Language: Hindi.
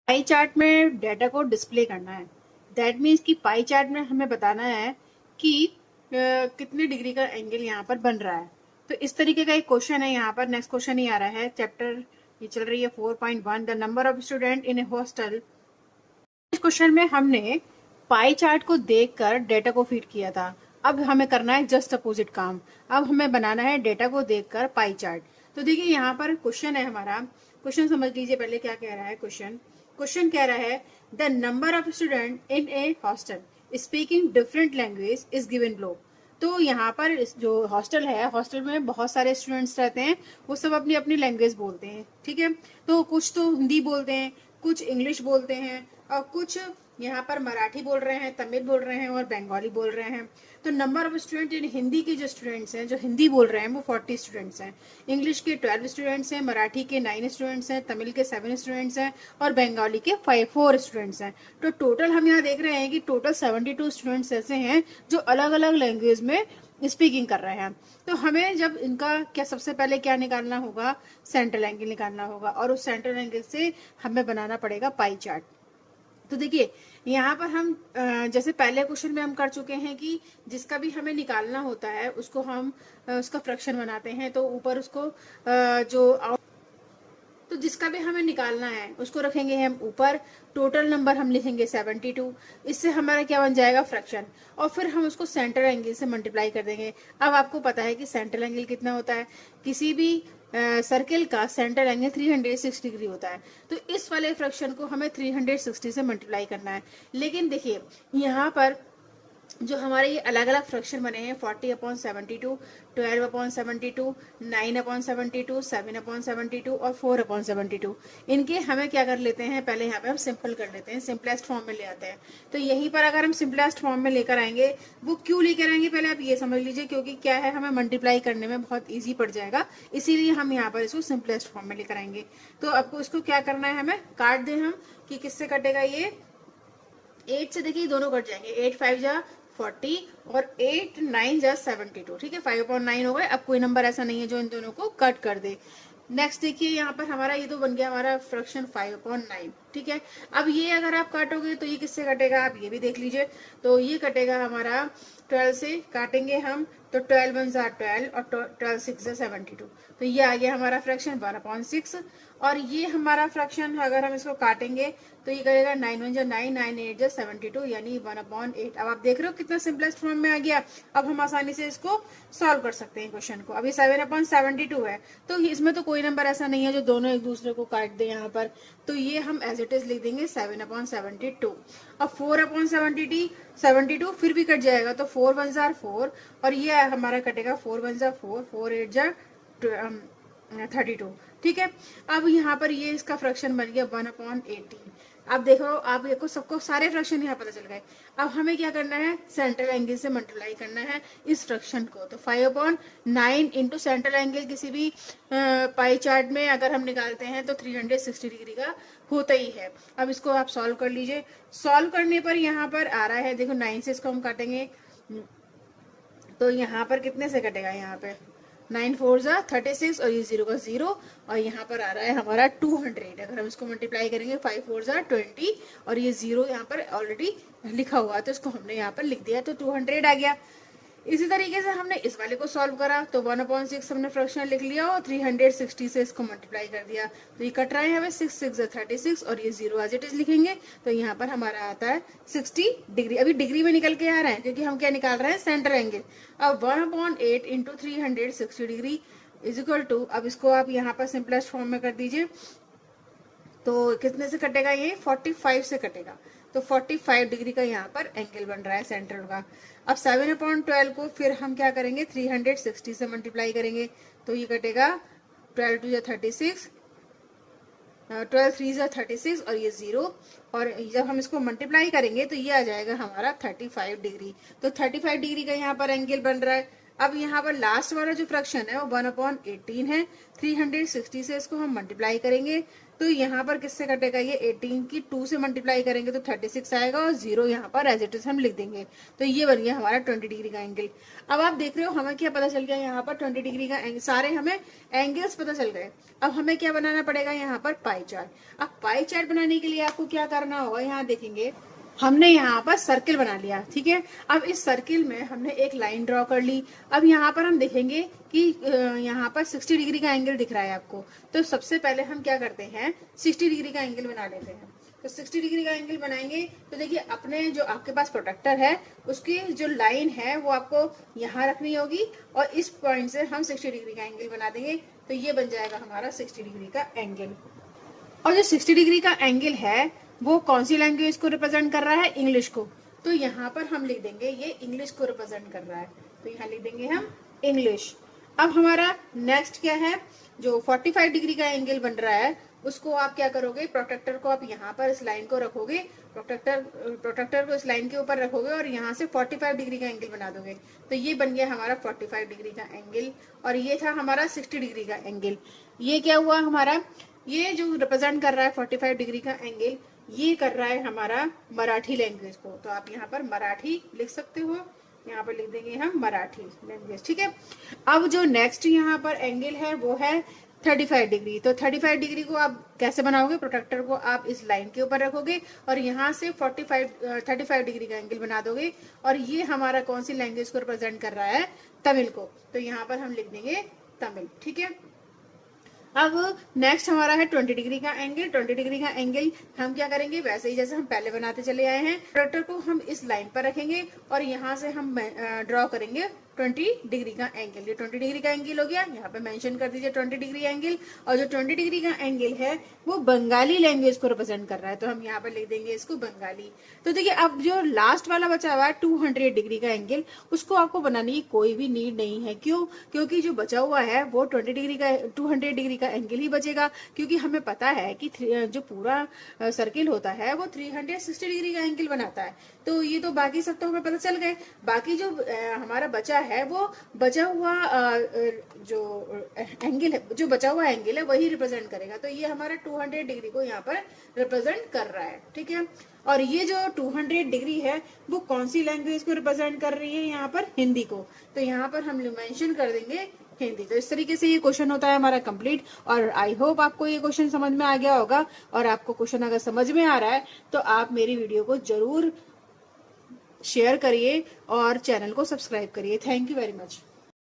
पाई चार्ट में डाटा को डिस्प्ले करना है। दैट मीन्स कि पाई चार्ट में हमें बताना है कि कितने डिग्री का एंगल यहाँ पर बन रहा है। तो इस तरीके का एक क्वेश्चन है यहाँ पर। नेक्स्ट क्वेश्चन ही आ रहा है, चैप्टर ये चल रही है 4.1, the number of student in A hostel. इस क्वेश्चन में हमने पाई चार्ट को देखकर डेटा को फीड किया था। अब हमें करना है जस्ट अपोजिट काम। अब हमें बनाना है डेटा को देखकर पाई चार्ट। तो देखिए यहाँ पर क्वेश्चन है हमारा। क्वेश्चन समझ लीजिए पहले क्या कह रहा है। क्वेश्चन क्वेश्चन कह रहा है, the number of student in A hostel speaking different language is given below. तो यहाँ पर जो हॉस्टल है, हॉस्टल में बहुत सारे स्टूडेंट्स रहते हैं, वो सब अपनी अपनी लैंग्वेज बोलते हैं। ठीक है, तो कुछ तो हिंदी बोलते हैं, कुछ इंग्लिश बोलते हैं, और कुछ यहाँ पर मराठी बोल रहे हैं, तमिल बोल रहे हैं और बंगाली बोल रहे हैं। तो number of student in Hindi के जो स्टूडेंट्स हैं, जो हिंदी बोल रहे हैं, वो 40 स्टूडेंट्स हैं। इंग्लिश के 12 स्टूडेंट्स हैं, मराठी के 9 स्टूडेंट्स हैं, तमिल के 7 स्टूडेंट्स हैं और बंगाली के 4 स्टूडेंट्स हैं। तो टोटल हम यहाँ देख रहे हैं कि टोटल 72 स्टूडेंट्स ऐसे हैं जो अलग अलग लैंग्वेज में स्पीकिंग कर रहे हैं। तो हमें जब इनका क्या सबसे पहले क्या निकालना होगा, सेंट्रल एंगल निकालना होगा, और उस सेंट्रल एंगल से हमें बनाना पड़ेगा पाई चार्ट। तो देखिए यहाँ पर हम जैसे पहले क्वेश्चन में हम कर चुके हैं कि जिसका भी हमें निकालना होता है उसको हम उसका फ्रैक्शन बनाते हैं। तो ऊपर उसको जो तो जिसका भी हमें निकालना है उसको रखेंगे हम ऊपर। टोटल नंबर हम लिखेंगे 72। इससे हमारा क्या बन जाएगा, फ्रैक्शन। और फिर हम उसको सेंटर एंगल से मल्टीप्लाई कर देंगे। अब आपको पता है कि सेंटर एंगल कितना होता है, किसी भी सर्किल का सेंटर एंगल 360 डिग्री होता है। तो इस वाले फ्रैक्शन को हमें 360 से मल्टीप्लाई करना है। लेकिन देखिए यहाँ पर जो हमारे ये अलग अलग फ्रैक्शन बने हैं, 40/72, 12/72, 9/72, 7/72 और 4/72, इनके हमें क्या कर लेते हैं, पहले यहाँ पे हम सिंपल कर लेते हैं, सिंपलेस्ट फॉर्म में ले आते हैं। तो यहीं पर अगर हम सिंपलेस्ट फॉर्म में लेकर आएंगे, वो क्यों लेकर आएंगे पहले आप ये समझ लीजिए, क्योंकि क्या है, हमें मल्टीप्लाई करने में बहुत ईजी पड़ जाएगा, इसीलिए हम यहाँ पर इसको सिंपलेस्ट फॉर्म में लेकर आएंगे। तो आपको इसको क्या करना है, हमें काट दें हम कि किससे कटेगा ये 8 से। देखिए दोनों कट जाएंगे, 8 5 जा 40 और 8 9 जा 72। ठीक है, 5/9 हो गए। अब कोई नंबर ऐसा नहीं है जो इन दोनों को कट कर दे। नेक्स्ट देखिए यहाँ पर हमारा ये तो बन गया हमारा फ्रैक्शन 5/9। ठीक है, अब ये अगर आप काटोगे तो ये किससे कटेगा, आप ये भी देख लीजिए। तो ये कटेगा हमारा 12 से, काटेंगे हम तो 12 1 जा 12 और 12 6 जा 72। तो ये आ गया हमारा फ्रैक्शन 1/6। और ये हमारा फ्रैक्शन अगर हम इसको काटेंगे तो ये करेगा 9 1 जा 9, 9 8 जा 72, यानी 1/8। अब आप देख रहे हो कितना सिंपलेस्ट फॉर्म में आ गया। अब हम आसानी से इसको सॉल्व कर सकते हैं क्वेश्चन को। अभी 7/72 है, तो इसमें तो कोई नंबर ऐसा नहीं है जो दोनों एक दूसरे को काट दे यहाँ पर। तो ये हम एज इट इज लिख देंगे 7/72। अब 4/72 फिर भी कट जाएगा, तो 4 1 जा 4 और ये हमारा कटेगा 4 1 जा 4, 4 8 जा 32। ठीक है, अब यहाँ पर ये इसका फ्रैक्शन बन गया 1/18। अब देखो, आप देखो सबको सारे फ्रैक्शन यहाँ पता चल गए। अब हमें क्या करना है, सेंट्रल एंगल से मल्टीप्लाई करना है इस फ्रैक्शन को। तो 5/9 इंटू सेंट्रल एंगल किसी भी पाई चार्ट में अगर हम निकालते हैं तो 360 डिग्री का होता ही है। अब इसको आप सॉल्व कर लीजिए। सॉल्व करने पर यहाँ पर आ रहा है, देखो 9 से इसको हम काटेंगे तो यहाँ पर कितने से कटेगा, यहाँ पे 9 4 जा 36 और ये 0 का 0, और यहाँ पर आ रहा है हमारा 200। अगर हम इसको मल्टीप्लाई करेंगे 5 4 जा 20 और ये 0 यहाँ पर ऑलरेडी लिखा हुआ है, तो इसको हमने यहाँ पर लिख दिया, तो 200 आ गया। इसी तरीके से हमने इस वाले को सॉल्व करा तो 1/6 हमने फ्रैक्शन लिख लिया और 360 से इसको मल्टीप्लाई कर दिया। तो ये कट रहा है हमें 6 6 जा 36 और ये 0 एज इट इज लिखेंगे। तो यहाँ पर हमारा आता है 60 डिग्री। अभी डिग्री में निकल के आ रहा है क्योंकि हम क्या निकाल रहे हैं, सेंटर एंगल। अब 1/8 into 360 degree is equal to, अब इसको आप यहाँ पर सिंपलेस्ट फॉर्म में कर दीजिए तो कितने से कटेगा, ये 45 से कटेगा। तो 45 डिग्री का यहाँ पर एंगल बन रहा है सेंट्रल का। अब 7/12 को फिर हम क्या करेंगे, 360 से मल्टीप्लाई करेंगे तो ये कटेगा 12 2 जा 36, 12 3 जा 36 और ये 0। और जब हम इसको मल्टीप्लाई करेंगे तो ये आ जाएगा हमारा 35 डिग्री। तो 35 डिग्री का यहाँ पर एंगल बन रहा है। अब यहाँ पर लास्ट वाला जो फ्रैक्शन है वो 1/18 है। 360 से इसको हम मल्टीप्लाई करेंगे तो यहाँ पर किससे कटेगा, ये 18 की 2 से मल्टीप्लाई करेंगे तो 36 आएगा और 0 यहाँ पर एज इट इज हम लिख देंगे। तो ये बन गया हमारा 20 डिग्री का एंगल। अब आप देख रहे हो हमें क्या पता चल गया, यहाँ पर 20 डिग्री का एंगल, सारे हमें एंगल्स पता चल गए। अब हमें क्या बनाना पड़ेगा, यहाँ पर पाई चार्ट। अब पाई चार्ट बनाने के लिए आपको क्या करना होगा, यहाँ देखेंगे हमने यहाँ पर सर्किल बना लिया, ठीक है। अब इस सर्किल में हमने एक लाइन ड्रॉ कर ली। अब यहाँ पर हम देखेंगे कि यहाँ पर 60 डिग्री का एंगल दिख रहा है आपको। तो सबसे पहले हम क्या करते हैं, 60 डिग्री का एंगल बना लेते हैं। तो 60 डिग्री का एंगल बनाएंगे तो देखिए, अपने जो आपके पास प्रोटेक्टर है उसकी जो लाइन है वो आपको यहाँ रखनी होगी और इस पॉइंट से हम 60 डिग्री का एंगल बना देंगे। तो ये बन जाएगा हमारा 60 डिग्री का एंगल। और जो 60 डिग्री का एंगल है वो कौन सी लैंग्वेज को रिप्रेजेंट कर रहा है, इंग्लिश को। तो यहाँ पर हम लिख देंगे ये इंग्लिश को रिप्रेजेंट कर रहा है, तो यहाँ लिख देंगे हम इंग्लिश। अब हमारा नेक्स्ट क्या है, जो 45 डिग्री का एंगल बन रहा है उसको आप क्या करोगे, प्रोटेक्टर को आप यहाँ पर इस लाइन को रखोगे, प्रोटेक्टर को इस लाइन के ऊपर रखोगे और यहाँ से 45 डिग्री का एंगल बना दोगे। तो ये बन गया हमारा 45 डिग्री का एंगल। और ये था हमारा 60 डिग्री का एंगल। ये क्या हुआ हमारा, ये जो रिप्रेजेंट कर रहा है 45 डिग्री का एंगल, ये कर रहा है हमारा मराठी लैंग्वेज को। तो आप यहाँ पर मराठी लिख सकते हो, यहाँ पर लिख देंगे हम मराठी लैंग्वेज, ठीक है। अब जो नेक्स्ट यहाँ पर एंगल है वो है 35 डिग्री। तो 35 डिग्री को आप कैसे बनाओगे, प्रोटेक्टर को आप इस लाइन के ऊपर रखोगे और यहाँ से 35 डिग्री का एंगल बना दोगे। और ये हमारा कौन सी लैंग्वेज को रिप्रेजेंट कर रहा है, तमिल को। तो यहाँ पर हम लिख देंगे तमिल, ठीक है। अब नेक्स्ट हमारा है 20 डिग्री का एंगल। 20 डिग्री का एंगल हम क्या करेंगे, वैसे ही जैसे हम पहले बनाते चले आए हैं, प्रोटेक्टर को हम इस लाइन पर रखेंगे और यहाँ से हम ड्रॉ करेंगे 20 डिग्री का एंगल। ये 20 डिग्री का एंगल हो गया, यहाँ पे मेंशन कर दीजिए 20 डिग्री एंगल। और जो 20 डिग्री का एंगल है वो बंगाली लैंग्वेज को रिप्रेजेंट कर रहा है, तो हम यहाँ पर लिख देंगे इसको बंगाली। तो देखिए, अब जो लास्ट वाला बचा हुआ है 200 डिग्री का एंगल, उसको आपको बनाने की कोई भी नीड नहीं है। क्यों, क्योंकि जो बचा हुआ है वो 20 डिग्री का 200 डिग्री का एंगल ही बचेगा। क्योंकि हमें पता है कि जो पूरा सर्किल होता है वो 360 डिग्री का एंगल बनाता है। तो ये तो बाकी सब तो हमें पता चल गए। बाकी जो हमारा बचा है वो बचा हुआ जो एंगल है, जो बचा हुआ एंगल है वही रिप्रेजेंट करेगा। तो ये हमारा 200 डिग्री को यहाँ पर रिप्रेजेंट कर रहा है, ठीक है। और ये जो 200 डिग्री है वो कौन सी लैंग्वेज को रिप्रेजेंट कर रही है, यहाँ पर हिंदी को। तो यहाँ पर हम मेंशन कर देंगे हिंदी। तो इस तरीके से ये क्वेश्चन होता है हमारा कंप्लीट। और आई होप आपको ये क्वेश्चन समझ में आ गया होगा। और आपको क्वेश्चन अगर समझ में आ रहा है तो आप मेरी वीडियो को जरूर शेयर करिए और चैनल को सब्सक्राइब करिए। Thank you very much.